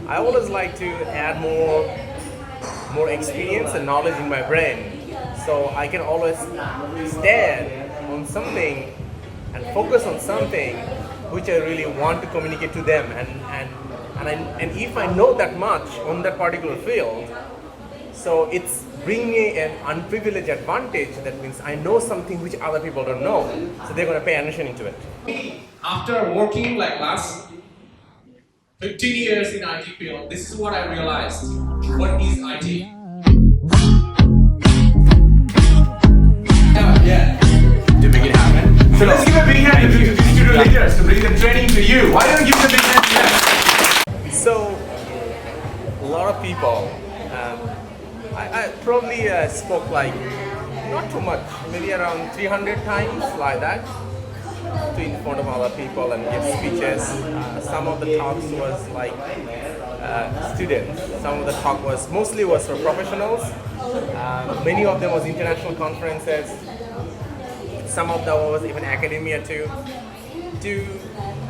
I always like to add more experience and knowledge in my brain, so I can always stand on something and focus on something which I really want to communicate to them, and if I know that much on that particular field, so it's bringing me an unprivileged advantage. That means I know something which other people don't know, so they're going to pay attention into it. After working like last 15 years in IT field, this is what I realized. What is IT? Yeah. To make it happen. So let's give a big hand to the studio leaders to bring the training to you. Why don't you give a big hand to them? So, a lot of people, I probably spoke like, not too much, maybe around 300 times like that, to in front of other people and give speeches. Some of the talks was like students. Some of the talk was mostly was for professionals. Many of them was international conferences. Some of them was even academia too.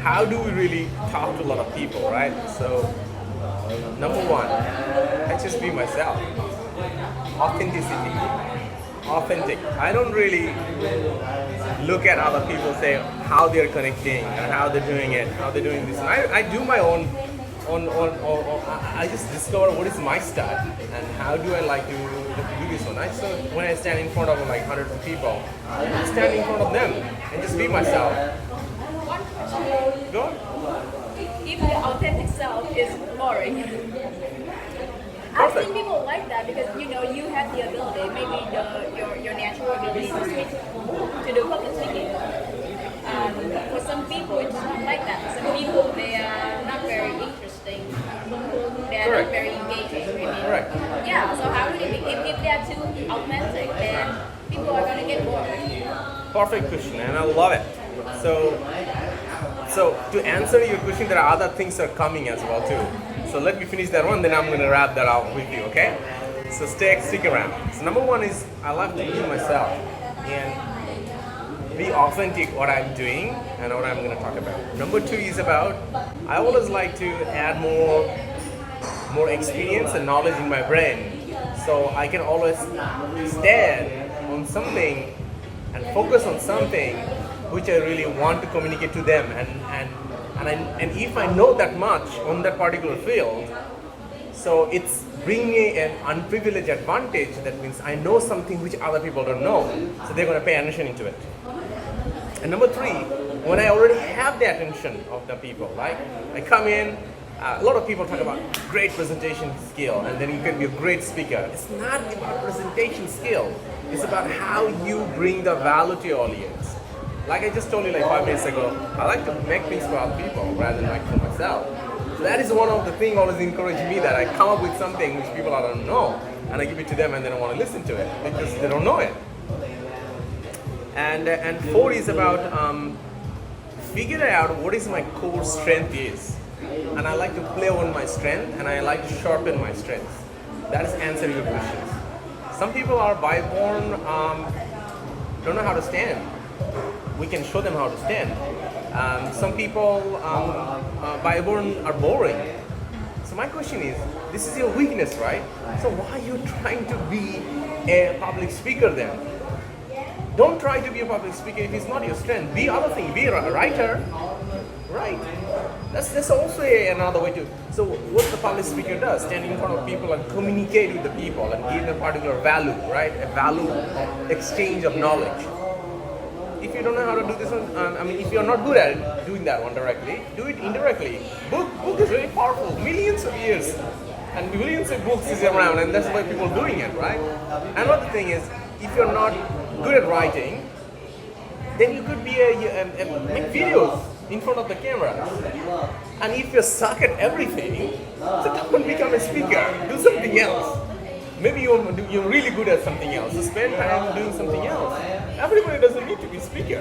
How do we really talk to a lot of people, right? So, number one, I just be myself. Authenticity. Authentic. I don't really look at other people, say how they're connecting and how they're doing it, how they're doing this. And I do my own, I just discover what is my style and how do I like to do this one. So when I stand in front of like hundreds of people, I stand in front of them and just be myself. Go on. If the authentic self is boring, I think people like that because you have the ability, maybe your natural ability to speak, to do public speaking. For some people, it's not like that. Some people they are not very interesting. They are not very engaging. Maybe. Correct. Yeah. So how do they? If they are too authentic, then people are gonna get bored. Perfect question, and I love it. So to answer your question, there are other things that are coming as well too. So let me finish that one, then I'm going to wrap that up with you, okay? So stick around. So number one is I love to be myself and be authentic what I'm doing and what I'm going to talk about. Number two is about I always like to add more experience and knowledge in my brain, so I can always stand on something and focus on something which I really want to communicate to them, and if I know that much on that particular field, so it's bringing me an unprivileged advantage. That means I know something which other people don't know, so they're going to pay attention into it. And number three, when I already have the attention of the people, right? I come in, a lot of people talk about great presentation skill, and then you can be a great speaker. It's not about presentation skill. It's about how you bring the value to your audience. Like I just told you like 5 minutes ago, I like to make things for other people rather than like for myself. So that is one of the things always encouraging me, that I come up with something which people don't know, and I give it to them and they don't want to listen to it because they don't know it. And four is about figuring out what is my core strength is. And I like to play on my strength and I like to sharpen my strengths. That is answering your questions. Some people are by born, don't know how to stand. We can show them how to stand. Some people by born are boring. So my question is, this is your weakness, right? So why are you trying to be a public speaker then? Don't try to be a public speaker if it's not your strength. Be other thing. Be a writer, right? That's also another way to. So what the public speaker does, stand in front of people and communicate with the people and give them a particular value, right? A value exchange of knowledge. If you don't know how to do this one, if you're not good at it, doing that one directly, do it indirectly. Book is very powerful. Millions of years and millions of books is around, and that's why people are doing it, right? Another thing is, if you're not good at writing, then you could be make videos in front of the camera. And if you suck at everything, so don't become a speaker. Do something else. Maybe you're really good at something else. So spend time doing something else. Everybody doesn't need to be a speaker.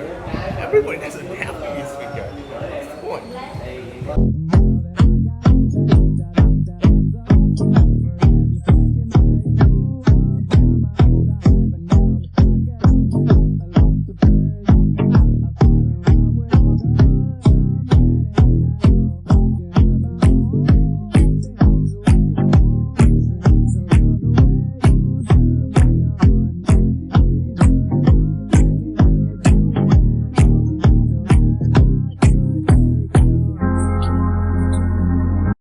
Everybody doesn't have to be a speaker. That's the point.